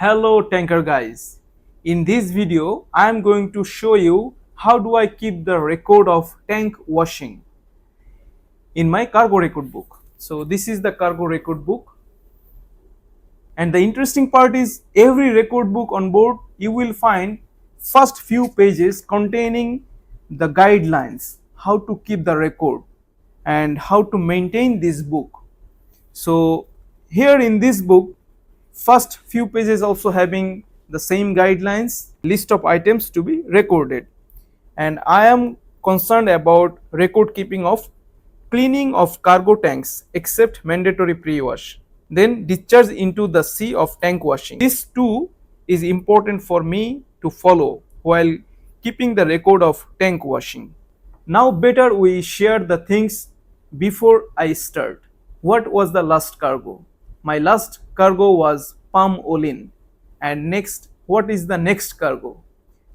Hello tanker guys. In this video I am going to show you how do I keep the record of tank washing in my cargo record book. So this is the cargo record book, and the interesting part is every record book on board you will find first few pages containing the guidelines how to keep the record and how to maintain this book. So here in this book, first few pages also having the same guidelines, list of items to be recorded, and I am concerned about record keeping of cleaning of cargo tanks except mandatory pre-wash, then discharge into the sea of tank washing. This too is important for me to follow while keeping the record of tank washing. Now better we share the things before I start. What was the last cargo? My last cargo was palm oil. And next, what is the next cargo?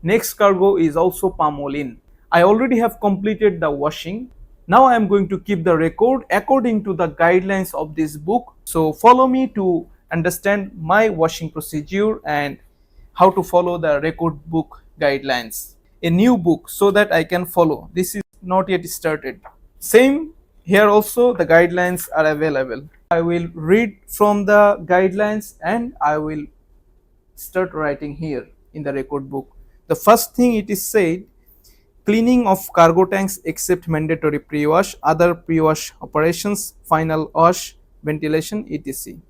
Next cargo is also palm oil. I already have completed the washing. Now I am going to keep the record according to the guidelines of this book. So follow me to understand my washing procedure and how to follow the record book guidelines. A new book so that I can follow. This is not yet started. Same here also the guidelines are available. I will read from the guidelines and I will start writing here in the record book. The first thing it is said, cleaning of cargo tanks except mandatory pre-wash, other pre-wash operations, final wash, ventilation, etc.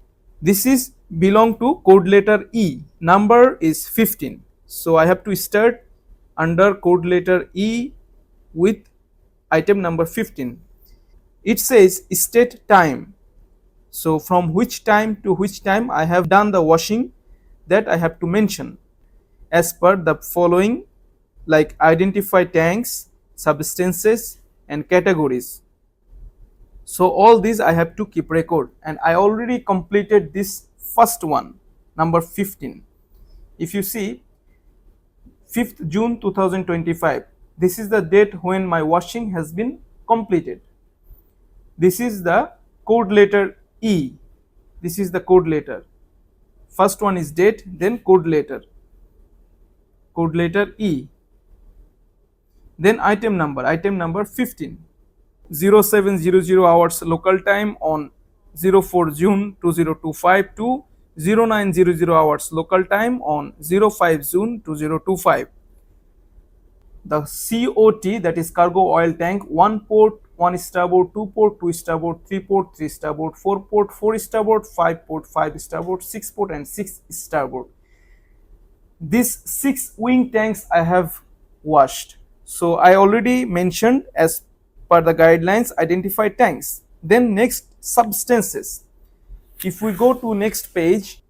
This is belong to code letter E. Number is 15. So I have to start under code letter E with item number 15. It says state time. So from which time to which time I have done the washing, that I have to mention as per the following, like identify tanks, substances and categories. So all these I have to keep record, and I already completed this first one, number 15. If you see 5th June 2025, this is the date when my washing has been completed. This is the code letter E. This is the code letter. First one is date, then code letter E. Then item number 15. 0700 hours local time on 04 June 2025 to 0900 hours local time on 05 June 2025. The COT, that is cargo oil tank, 1 port, 1 starboard, 2 port, 2 starboard, 3 port, 3 starboard, 4 port, 4 starboard, 5 port, 5 starboard, 6 port and 6 starboard. These 6 wing tanks I have washed. So I already mentioned as per the guidelines identify tanks. Then next, substances. If we go to next page,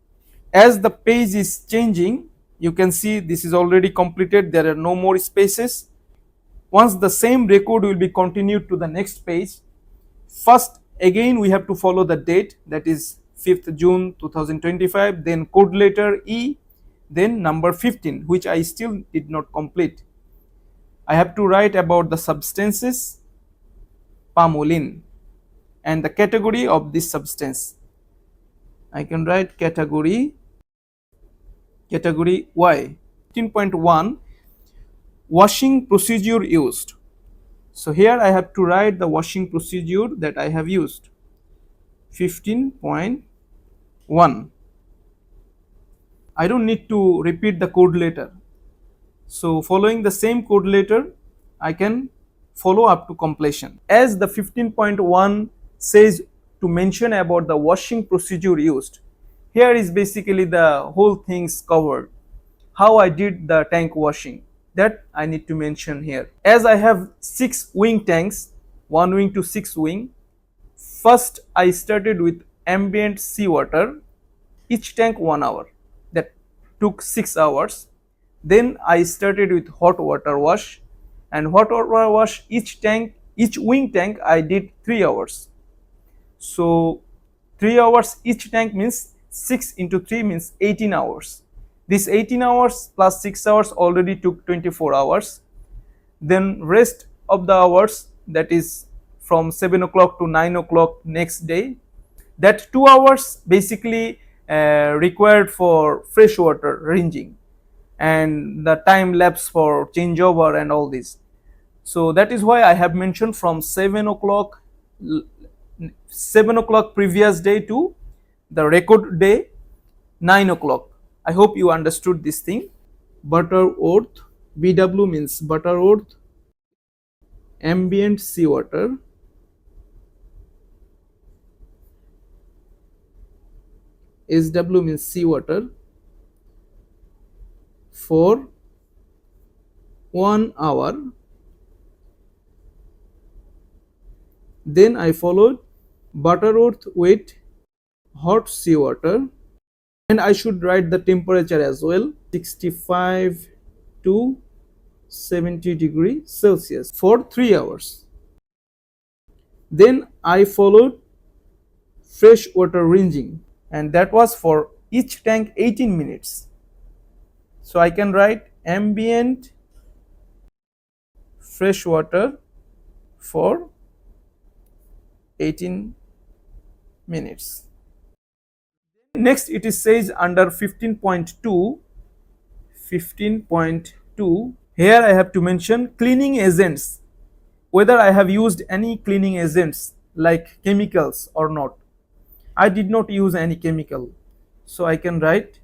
as the page is changing, you can see this is already completed, there are no more spaces. Once the same record will be continued to the next page, first again we have to follow the date, that is 5th June 2025, then code letter E, then number 15, which I still did not complete. I have to write about the substances, palm oil, and the category of this substance. I can write category Y. 15.1, washing procedure used. So here I have to write the washing procedure that I have used. 15.1. I don't need to repeat the code letter. So following the same code letter, I can follow up to completion. As the 15.1 says to mention about the washing procedure used, here is basically the whole things covered. How I did the tank washing, that I need to mention here. As I have 6 wing tanks, 1 wing to 6 wing, first I started with ambient seawater, each tank 1 hour, that took 6 hours. Then I started with hot water wash, and hot water wash each wing tank I did 3 hours. So 3 hours each tank means 6 into 3 means 18 hours. This 18 hours plus 6 hours already took 24 hours. Then rest of the hours, that is from 7 o'clock to 9 o'clock next day, that 2 hours basically required for fresh water rinsing, and the time lapse for changeover and all this. So that is why I have mentioned from 7 o'clock previous day to the record day 9 o'clock. I hope you understood this thing. Butterworth, BW means Butterworth ambient seawater, SW means seawater, for 1 hour. Then I followed Butterworth wet hot seawater, and I should write the temperature as well, 65 to 70°C for 3 hours. Then I followed fresh water rinsing, and that was for each tank 18 minutes. So I can write ambient fresh water for 18 minutes. Next it is says under 15.2, here I have to mention cleaning agents, whether I have used any cleaning agents like chemicals or not. I did not use any chemical, so I can write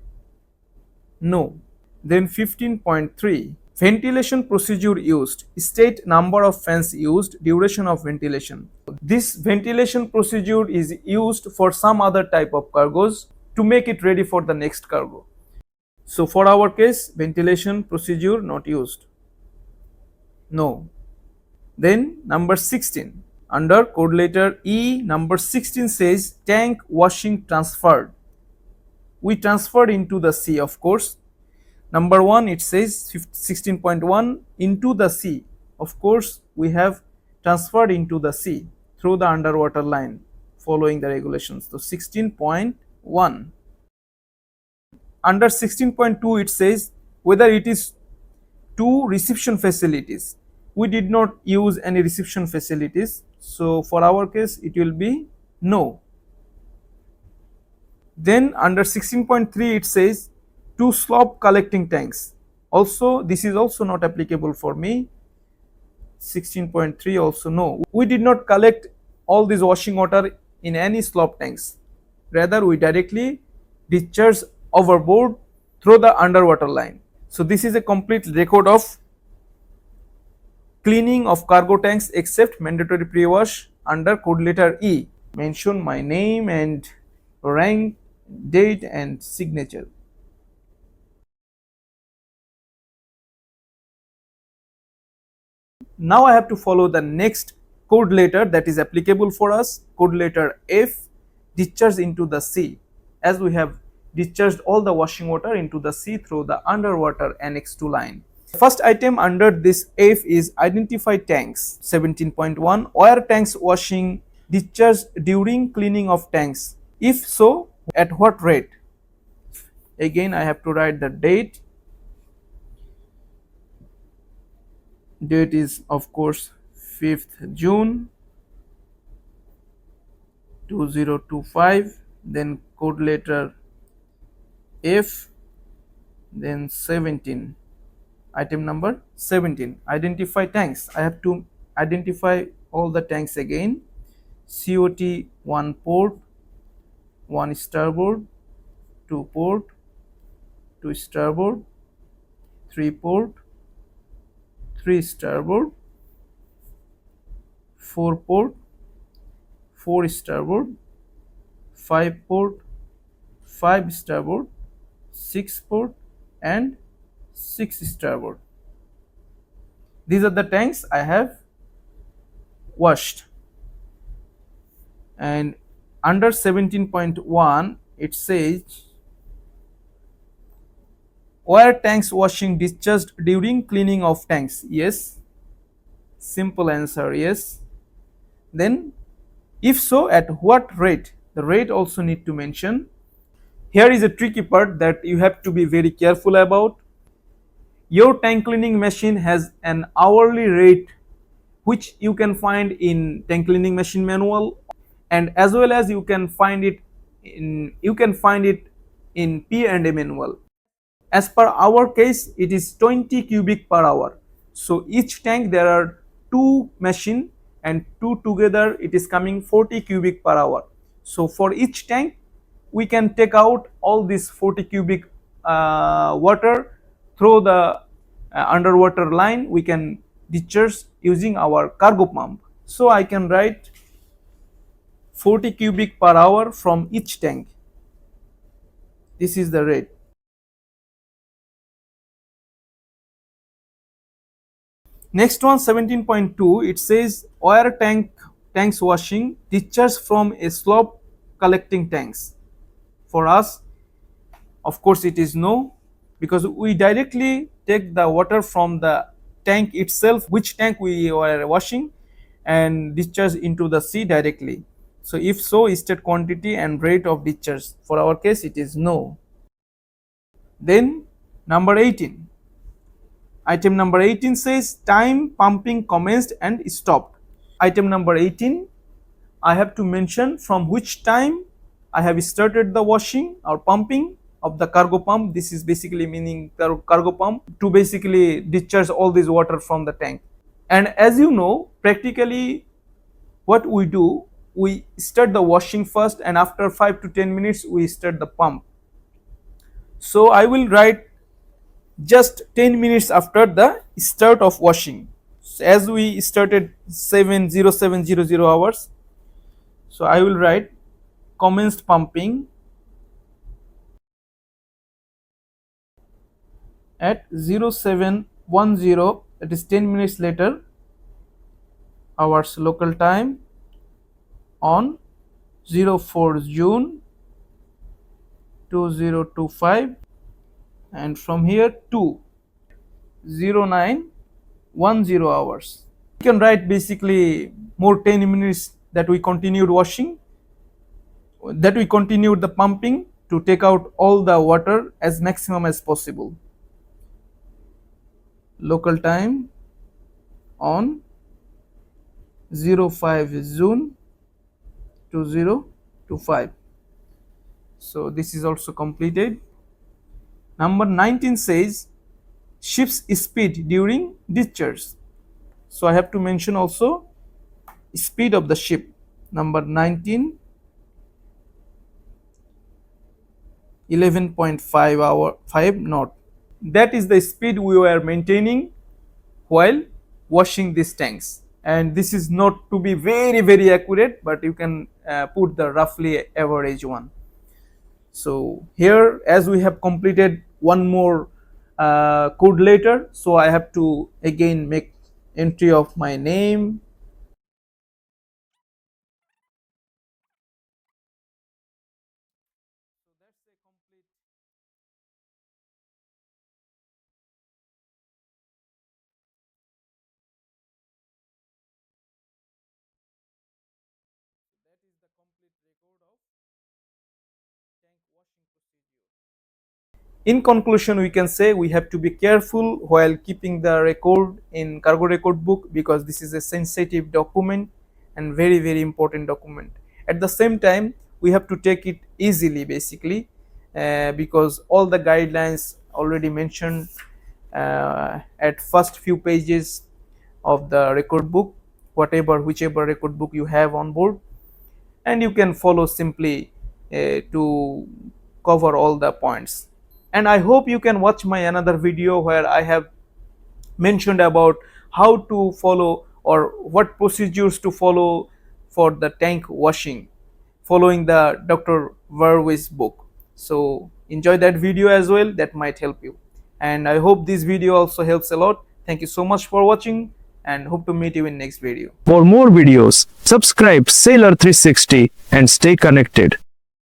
no. Then 15.3, ventilation procedure used, state number of fans used, duration of ventilation. This ventilation procedure is used for some other type of cargoes to make it ready for the next cargo. So for our case, ventilation procedure not used, no. Then number 16, under code letter E, number 16 says tank washing transferred. We transferred into the sea, of course. Number 1, it says 16.1 into the sea. Of course, we have transferred into the sea through the underwater line following the regulations. So 16.1. Under 16.2, it says whether it is 2 reception facilities. We did not use any reception facilities, so for our case it will be no. Then under 16.3, it says 2 slop collecting tanks. Also, this is also not applicable for me. 16.3 also no. We did not collect all this washing water in any slop tanks. Rather, we directly discharge overboard through the underwater line. So this is a complete record of cleaning of cargo tanks except mandatory pre-wash under code letter E. Mention my name and rank, date and signature. Now I have to follow the next code letter that is applicable for us, code letter F, discharge into the sea, as we have discharged all the washing water into the sea through the underwater Annex 2 line. First item under this F is identify tanks. 17.1, wire tanks washing discharged during cleaning of tanks. If so, at what rate? Again, I have to write the date. Date is of course 5th June 2025. Then code letter F. Then 17. Item number 17, identify tanks. I have to identify all the tanks again. COT 1 port, 1 starboard, 2 port, 2 starboard, 3 port, 3 starboard, 4 port, 4 starboard, 5 port, 5 starboard, 6 port and 6 starboard. These are the tanks I have washed. And under 17.1, it says wire tanks washing discharged during cleaning of tanks. Yes, simple answer, yes. Then if so, at what rate? The rate also need to mention. Here is a tricky part that you have to be very careful about. Your tank cleaning machine has an hourly rate which you can find in tank cleaning machine manual, and as well as you can find it in P&A manual. As per our case, it is 20 cubic per hour. So each tank there are two machine, and two together it is coming 40 cubic per hour. So for each tank we can take out all this 40 cubic water through the underwater line. We can discharge using our cargo pump. So I can write 40 cubic per hour from each tank. This is the rate. Next one, 17.2, it says wire tanks washing discharge from a slope collecting tanks. For us, of course, it is no, because we directly take the water from the tank itself, which tank we are washing, and discharge into the sea directly. So if so, state quantity and rate of discharge. For our case, it is no. Then number 18. Item number 18 says time pumping commenced and stopped. Item number 18, I have to mention from which time I have started the washing or pumping of the cargo pump. This is basically meaning the cargo pump to basically discharge all this water from the tank. And as you know, practically what we do, we start the washing first, and after 5 to 10 minutes we start the pump. So I will write just 10 minutes after the start of washing. So as we started 7:07:00 hours, so I will write commenced pumping at 07:10, that is 10 minutes later hours local time, on 04 June 2025, and from here to 09:10 hours. You can write basically more 10 minutes that we continued washing, that we continued the pumping to take out all the water as maximum as possible. Local time on 05 June 2025. So this is also completed. Number 19 says ship's speed during discharge. So I have to mention also speed of the ship. Number 19, 11.5 knot. That is the speed we were maintaining while washing these tanks. And this is not to be very accurate, but you can put the roughly average one. So here, as we have completed one more code later, so I have to again make entry of my name, In conclusion, we can say we have to be careful while keeping the record in cargo record book, because this is a sensitive document and very important document. At the same time, we have to take it easily basically, because all the guidelines already mentioned at first few pages of the record book, whichever record book you have on board, and you can follow simply to cover all the points. And I hope you can watch my another video where I have mentioned about how to follow or what procedures to follow for the tank washing following the Dr. Verwe's book. So enjoy that video as well, that might help you. And I hope this video also helps a lot. Thank you so much for watching, and hope to meet you in next video. For more videos, subscribe Sailor 360 and stay connected.